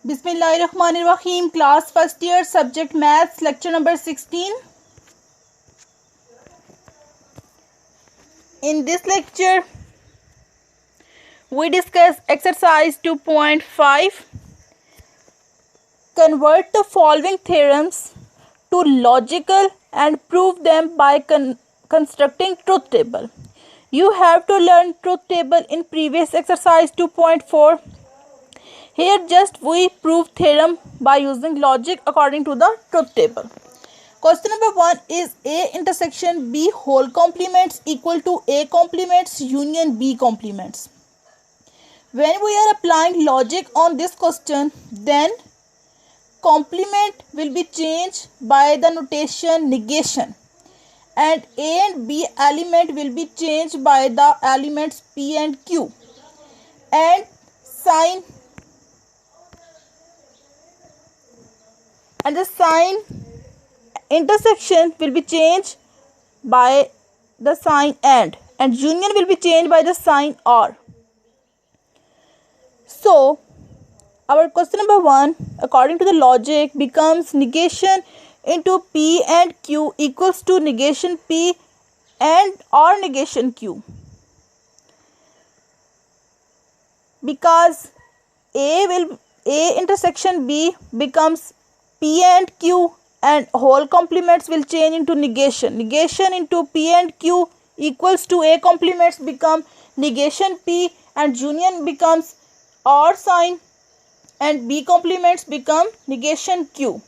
Bismillahirrahmanirrahim. Class first year, subject maths, lecture number 16. In this lecture, we discuss exercise 2.5. Convert the following theorems to logical and prove them by constructing truth table. You have to learn truth table in previous exercise 2.4. Here just we prove theorem by using logic according to the truth table. Question number 1 is A intersection B whole complements equal to A complements union B complements. When we are applying logic on this question, then complement will be changed by the notation negation, and A and B element will be changed by the elements P and Q, and the sign intersection will be changed by the sign and union will be changed by the sign or. So our question number 1 according to the logic becomes negation into P and Q equals to negation P and or negation Q, because A intersection B becomes P and Q and whole complements will change into negation. Negation into P and Q equals to A complements become negation P and union becomes or sign and B complements become negation Q.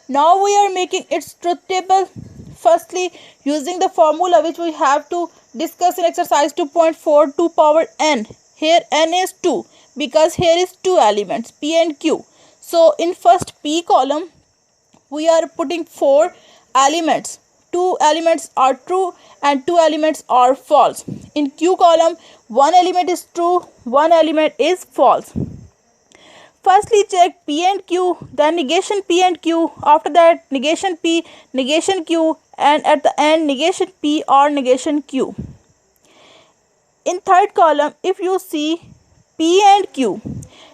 Now we are making its truth table. Firstly, using the formula which we have to discuss in exercise 2.4, 2 power n. Here n is 2 because here is 2 elements P and Q. So in first P column we are putting 4 elements. 2 elements are true and 2 elements are false. In Q column 1 element is true, 1 element is false. Firstly check P and Q, then negation P and Q, after that negation P, negation Q, and at the end negation P or negation Q. In third column, if you see P and Q,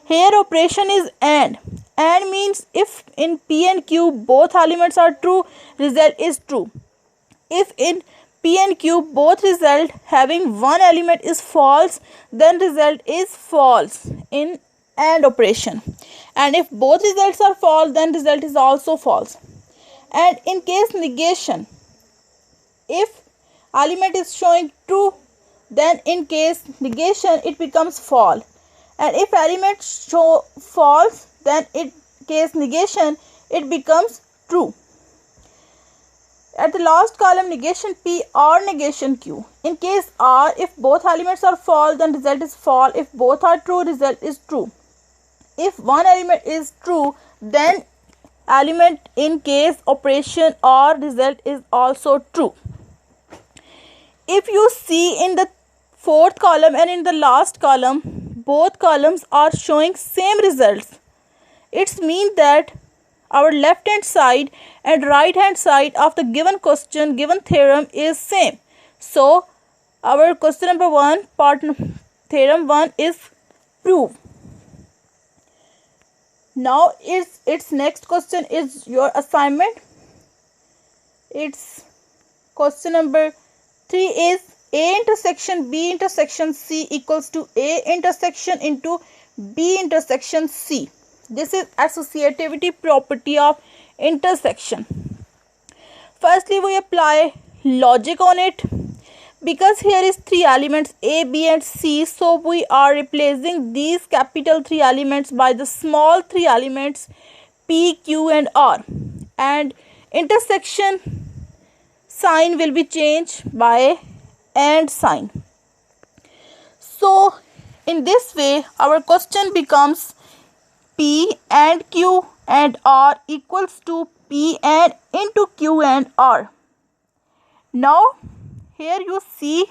here operation is and means if in P and Q both elements are true, result is true. If in P and Q both result having one element is false, then result is false in AND operation, and if both results are false, then result is also false. And in case negation, if element is showing true, then in case negation it becomes false, and if element show false, then in case negation it becomes true. At the last column, negation P or negation Q. In case R, if both elements are false, then result is false. If both are true, result is true. If one element is true, then element in case operation or result is also true. If you see in the fourth column and in the last column, both columns are showing same results. It means that our left hand side and right hand side of the given question, given theorem is same. So our question number 1, theorem 1 is proved. Now its next question is your assignment. Its question number 3 is A intersection B intersection C equals to A intersection into B intersection C. This is associativity property of intersection. Firstly, we apply logic on it. Because here is 3 elements A, B and C, so we are replacing these capital 3 elements by the small 3 elements P, Q and R, and intersection sign will be changed by AND sign. So in this way our question becomes P and Q and R equals to P and into Q and R. Now here you see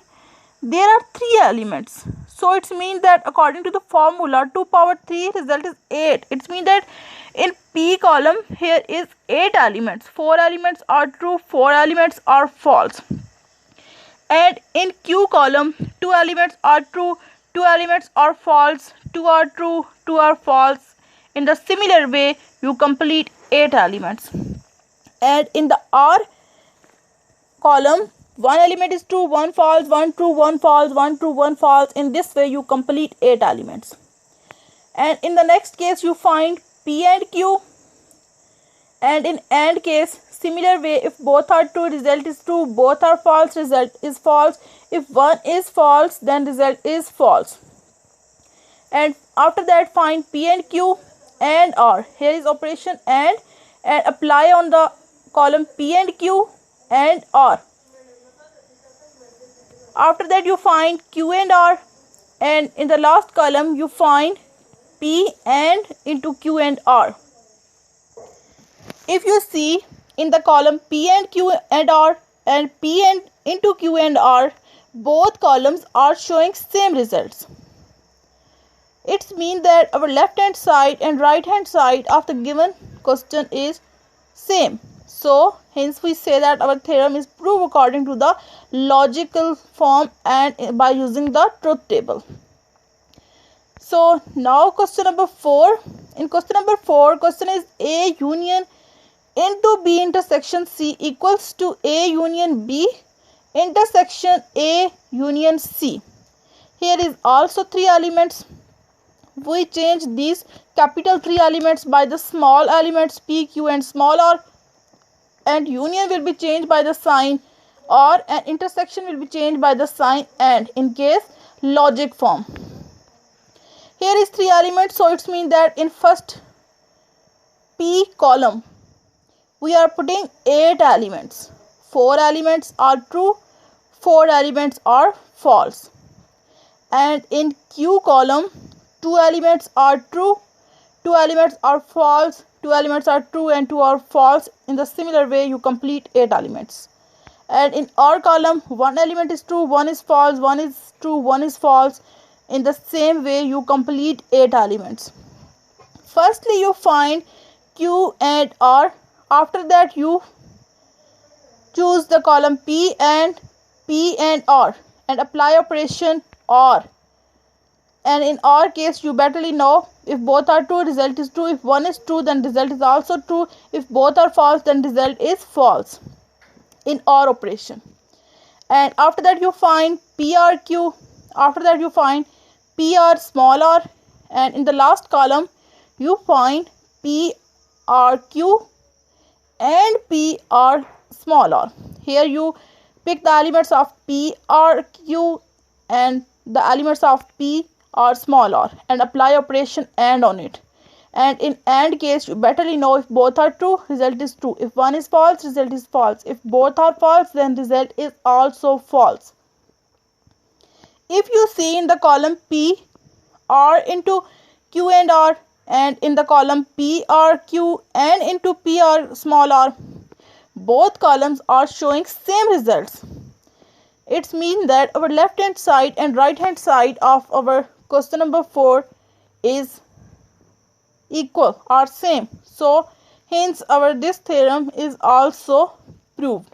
there are 3 elements, so it means that according to the formula 2 power 3 result is 8. It means that in P column here is 8 elements, 4 elements are true, 4 elements are false, and in Q column 2 elements are true, 2 elements are false, 2 are true, 2 are false, In the similar way, you complete 8 elements. And in the R column, one element is true, one false, one true, one false, one true, one false. In this way, you complete 8 elements. And in the next case, you find P and Q. And in AND case, similar way, if both are true, result is true. Both are false, result is false. If one is false, then result is false. And after that, find P and Q and R. Here is operation and apply on the column P and Q and R. After that, you find Q and R, and in the last column you find P and into Q and R. If you see in the column P and Q and R and P and into Q and R, both columns are showing same results. It means that our left hand side and right hand side of the given question is same. So hence we say that our theorem is proved according to the logical form and by using the truth table. So now question number 4. In question number 4, question is A union into B intersection C equals to A union B intersection A union C. Here is also 3 elements. We change these capital 3 elements by the small elements P, Q and small r, and union will be changed by the sign or, and intersection will be changed by the sign and in case logic form. Here is 3 elements, so it means that in first P column we are putting 8 elements. 4 elements are true, 4 elements are false. And in Q column, 2 elements are true, 2 elements are false, 2 elements are true and 2 are false. In the similar way, you complete 8 elements. And in R column, 1 element is true, 1 is false, 1 is true, 1 is false. In the same way, you complete 8 elements. Firstly, you find Q and R. After that, you choose the column P and R and apply operation OR. And in our case, you betterly know if both are true, result is true. If one is true, then result is also true. If both are false, then result is false in OR operation. And after that, you find PRQ. After that, you find PR small r. And in the last column, you find PRQ and PR small r. Here you pick the elements of PRQ and the elements of P or small r and apply operation AND on it. And in AND case, you betterly know if both are true, result is true. If one is false, result is false. If both are false, then result is also false. If you see in the column P, R into Q and R, and in the column P, R, Q and into P, R, small r, both columns are showing same results. It means that our left hand side and right hand side of our question number 4 is equal or same. So hence our this theorem is also proved.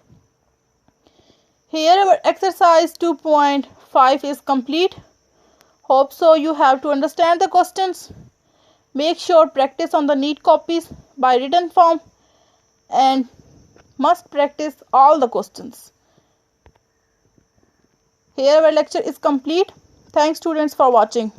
Here our exercise 2.5 is complete. Hope so you have to understand the questions. Make sure practice on the neat copies by written form and must practice all the questions. Here our lecture is complete. Thanks students for watching.